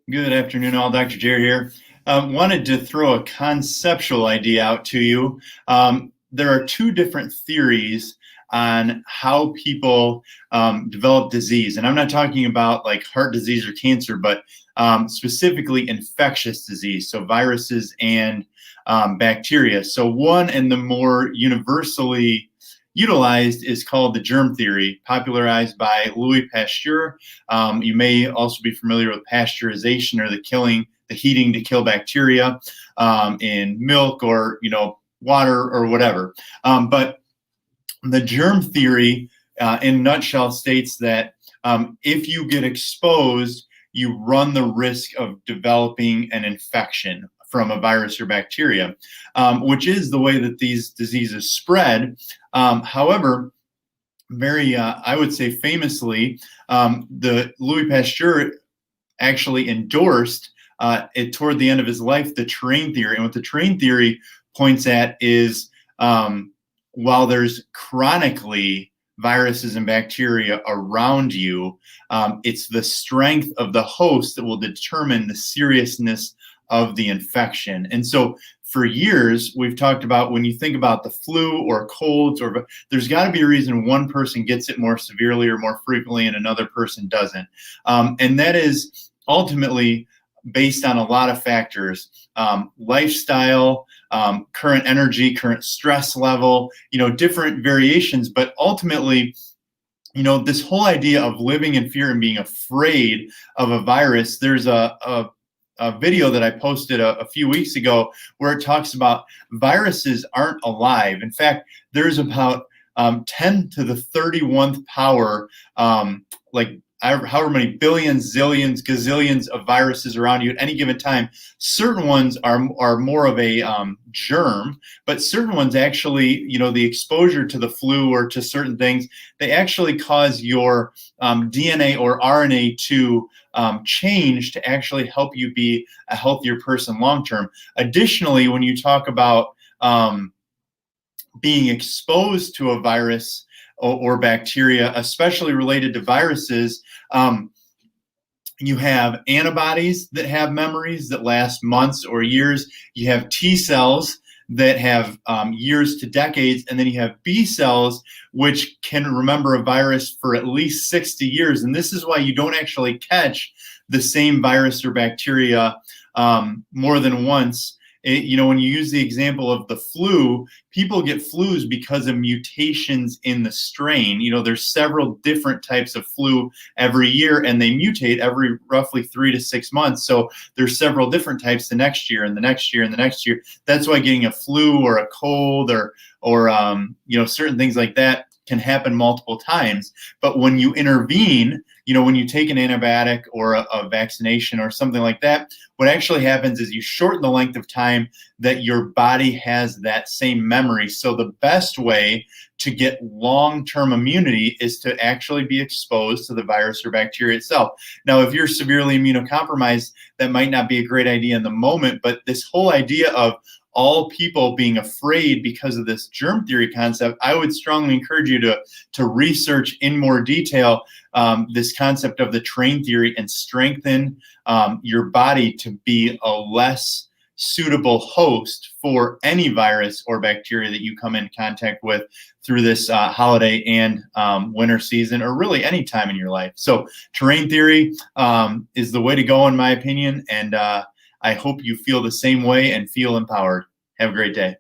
Good afternoon, all. Dr. Jerry here. Wanted to throw a conceptual idea out to you. There are two different theories on how people develop disease. And I'm not talking about like heart disease or cancer, but specifically infectious disease, so viruses and bacteria. So one and the more universally utilized is called the germ theory, popularized by Louis Pasteur. You may also be familiar with pasteurization, or the heating to kill bacteria in milk or water or whatever. But the germ theory, in a nutshell, states that if you get exposed, you run the risk of developing an infection from a virus or bacteria, which is the way that these diseases spread. However, I would say famously, the Louis Pasteur actually endorsed it toward the end of his life, the terrain theory. And what the terrain theory points at is while there's chronically viruses and bacteria around you, it's the strength of the host that will determine the seriousness of the infection. And so for years, we've talked about when you think about the flu or colds, or there's got to be a reason one person gets it more severely or more frequently and another person doesn't. And that is ultimately based on a lot of factors, lifestyle, current energy, current stress level, different variations. But ultimately, this whole idea of living in fear and being afraid of a virus, there's a video that I posted a few weeks ago where it talks about viruses aren't alive. In fact, there's about 10 to the 31st power, however many billions, zillions, gazillions of viruses around you at any given time. Certain ones are more of a germ, but certain ones actually, the exposure to the flu or to certain things, they actually cause your DNA or RNA to change to actually help you be a healthier person long term. Additionally, when you talk about being exposed to a virus or bacteria, especially related to viruses, you have antibodies that have memories that last months or years. You have T cells that have years to decades, and then you have B cells, which can remember a virus for at least 60 years. And this is why you don't actually catch the same virus or bacteria more than once. When you use the example of the flu, people get flus because of mutations in the strain. There's several different types of flu every year, and they mutate every roughly 3 to 6 months. So there's several different types the next year and the next year and the next year. That's why getting a flu or a cold or certain things like that can happen multiple times. But when you intervene, when you take an antibiotic or a vaccination or something like that, what actually happens is you shorten the length of time that your body has that same memory. So the best way to get long-term immunity is to actually be exposed to the virus or bacteria itself. Now, if you're severely immunocompromised, that might not be a great idea in the moment, but this whole idea of all people being afraid because of this germ theory concept, I would strongly encourage you to research in more detail this concept of the terrain theory and strengthen your body to be a less suitable host for any virus or bacteria that you come in contact with through this holiday and winter season, or really any time in your life. So terrain theory is the way to go, in my opinion, and I hope you feel the same way and feel empowered. Have a great day.